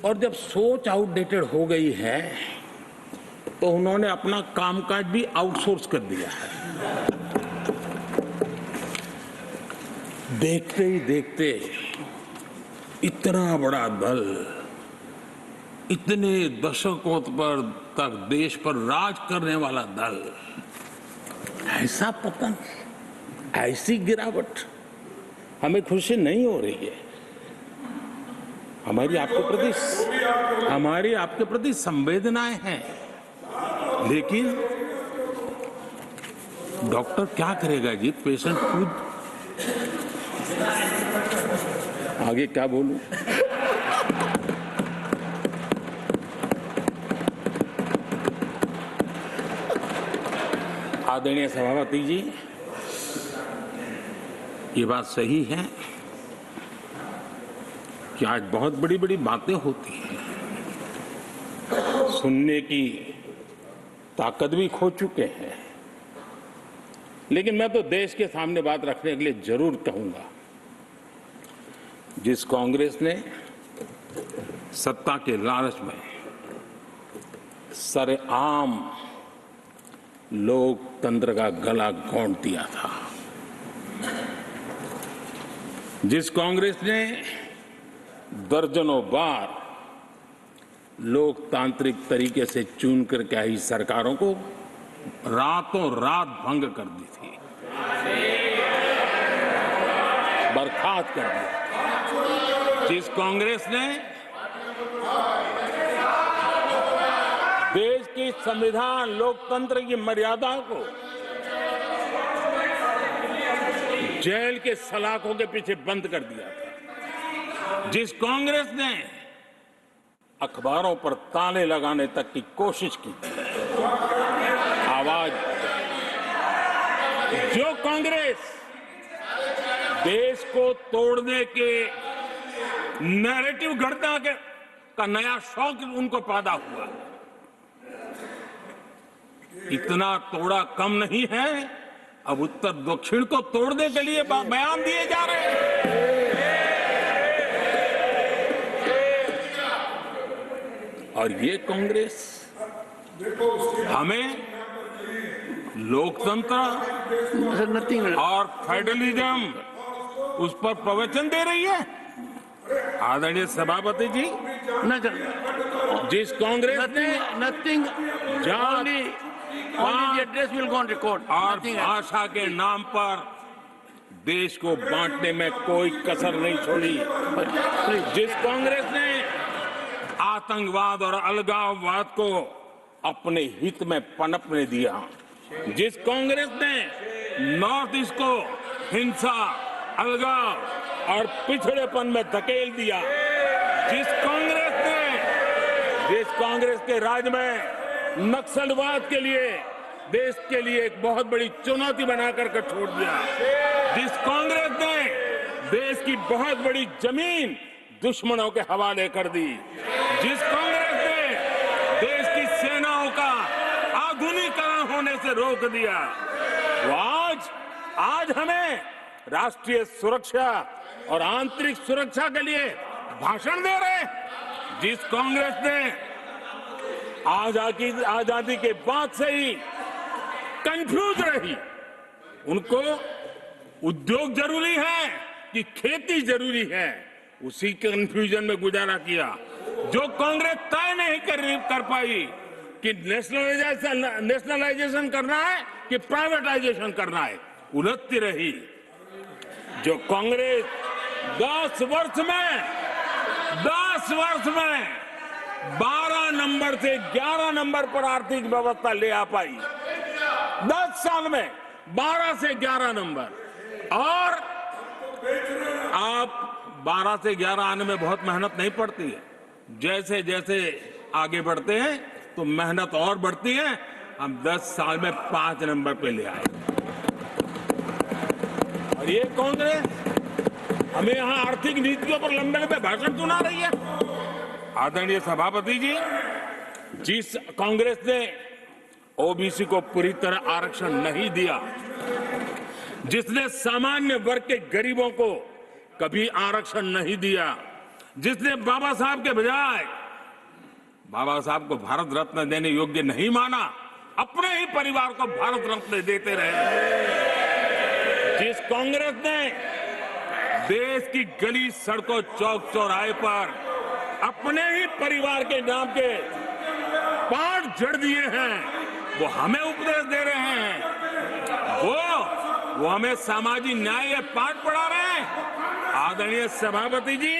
और जब सोच आउटडेटेड हो गई है तो उन्होंने अपना कामकाज भी आउटसोर्स कर दिया है। देखते ही देखते इतना बड़ा दल, इतने दशकों पर तक देश पर राज करने वाला दल, ऐसा पतन, ऐसी गिरावट, हमें खुशी नहीं हो रही है। हमारी आपके प्रति संवेदनाएं हैं, लेकिन डॉक्टर क्या करेगा जी, पेशेंट खुद। आगे क्या बोलूं? आदरणीय सभापति जी, ये बात सही है कि आज बहुत बड़ी बड़ी बातें होती हैं, सुनने की ताकत भी खो चुके हैं, लेकिन मैं तो देश के सामने बात रखने के लिए जरूर कहूंगा, जिस कांग्रेस ने सत्ता के लालच में सरेआम लोकतंत्र का गला घोंट दिया था, जिस कांग्रेस ने दर्जनों बार लोकतांत्रिक तरीके से चुन करके आई सरकारों को रातों रात भंग कर दी थी, बर्खास्त कर दिया, जिस कांग्रेस ने देश की संविधान लोकतंत्र की मर्यादा को जेल के सलाखों के पीछे बंद कर दिया था, जिस कांग्रेस ने अखबारों पर ताले लगाने तक की कोशिश की, आवाज, जो कांग्रेस देश को तोड़ने के नैरेटिव घटना का नया शौक उनको पैदा हुआ, इतना तोड़ा कम नहीं है, अब उत्तर दक्षिण को तोड़ने के लिए बयान दिए जा रहे हैं। और ये कांग्रेस हमें लोकतंत्र और फेडरलिज्म उस पर प्रवचन दे रही है। आदरणीय सभापति जी, जिस कांग्रेस ने nothing address will go on record और भाषा के नाम पर देश को बांटने में कोई कसर नहीं छोड़ी, जिस कांग्रेस ने आतंकवाद और अलगाववाद को अपने हित में पनपने दिया, जिस कांग्रेस ने नॉर्थ ईस्ट को हिंसा, अलगाव और पिछड़ेपन में धकेल दिया, जिस कांग्रेस के राज में नक्सलवाद के लिए देश के लिए एक बहुत बड़ी चुनौती बनाकर के छोड़ दिया, जिस कांग्रेस ने देश की बहुत बड़ी जमीन दुश्मनों के हवाले कर दी, जिस कांग्रेस ने देश की सेनाओं का आधुनिकीकरण होने से रोक दिया, वो आज हमें राष्ट्रीय सुरक्षा और आंतरिक सुरक्षा के लिए भाषण दे रहे, जिस कांग्रेस ने आजादी के बाद से ही कंफ्यूज रही, उनको उद्योग जरूरी है कि खेती जरूरी है, उसी कंफ्यूजन में गुजारा किया, जो कांग्रेस तय नहीं कर पाई कि नेशनलाइजेशन करना है कि प्राइवेटाइजेशन करना है, उलझती रही, जो कांग्रेस 10 वर्ष में 12 नंबर से 11 नंबर पर आर्थिक व्यवस्था ले आ पाई, 10 साल में 12 से 11 नंबर। और आप 12 से 11 आने में बहुत मेहनत नहीं पड़ती है, जैसे जैसे आगे बढ़ते हैं तो मेहनत और बढ़ती है, हम 10 साल में 5 नंबर पे ले आए। और ये कांग्रेस हमें यहां आर्थिक नीतियों पर लंबे लंबे भाषण सुना रही है। आदरणीय सभापति जी, जिस कांग्रेस ने ओबीसी को पूरी तरह आरक्षण नहीं दिया, जिसने सामान्य वर्ग के गरीबों को कभी आरक्षण नहीं दिया, जिसने बाबा साहब के बजाय बाबा साहब को भारत रत्न देने योग्य नहीं माना, अपने ही परिवार को भारत रत्न देते रहे। जिस कांग्रेस ने देश की गली सड़कों चौक चौराहे पर अपने ही परिवार के नाम के पाठ जड़ दिए हैं, वो हमें उपदेश दे रहे हैं। वो हमें सामाजिक न्याय के पाठ पढ़ा रहे हैं। आदरणीय सभापति जी,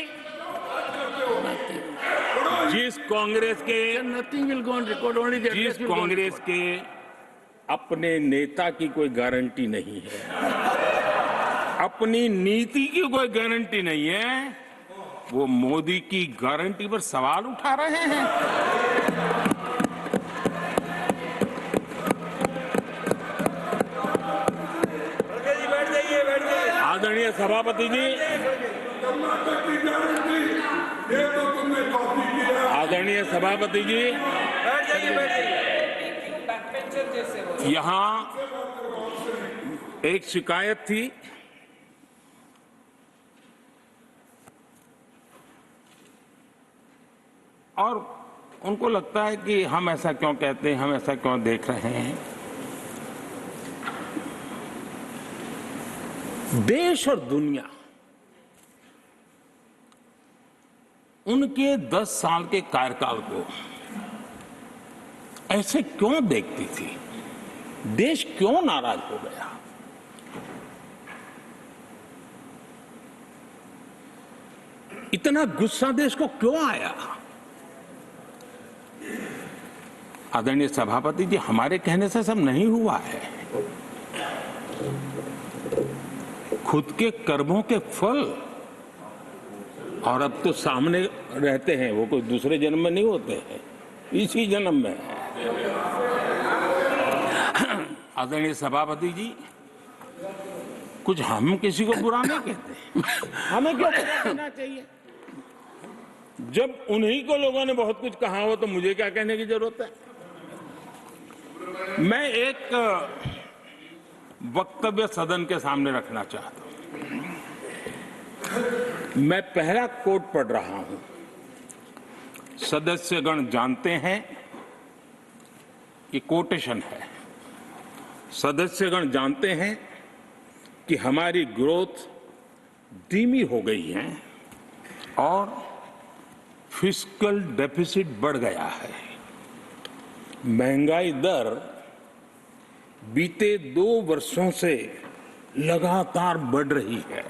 जिस कांग्रेस के Nothing will go on record, only the जिस address will go on Congress record. के अपने नेता की कोई गारंटी नहीं है, अपनी नीति की कोई गारंटी नहीं है, वो मोदी की गारंटी पर सवाल उठा रहे हैं। आदरणीय सभापति जी, आदरणीय सभापति जी, यहाँ एक शिकायत थी। और उनको लगता है कि हम ऐसा क्यों कहते हैं, हम ऐसा क्यों देख रहे हैं। देश और दुनिया उनके 10 साल के कार्यकाल को ऐसे क्यों देखती थी? देश क्यों नाराज हो गया? इतना गुस्सा देश को क्यों आया? आदरणीय सभापति जी, हमारे कहने से सब नहीं हुआ है। खुद के कर्मों के फल और अब तो सामने रहते हैं, वो कोई दूसरे जन्म में नहीं होते हैं, इसी जन्म में है। आदरणीय सभापति जी, कुछ हम किसी को बुरा नहीं कहते, हमें क्यों कहना चाहिए? जब उन्हीं को लोगों ने बहुत कुछ कहा हो तो मुझे क्या कहने की जरूरत है? मैं एक वक्तव्य सदन के सामने रखना चाहता हूं। मैं पहला कोट पढ़ रहा हूं। सदस्यगण जानते हैं, ये कोटेशन है। सदस्यगण जानते हैं कि हमारी ग्रोथ धीमी हो गई है और फिस्कल डेफिसिट बढ़ गया है। महंगाई दर बीते 2 वर्षों से लगातार बढ़ रही है।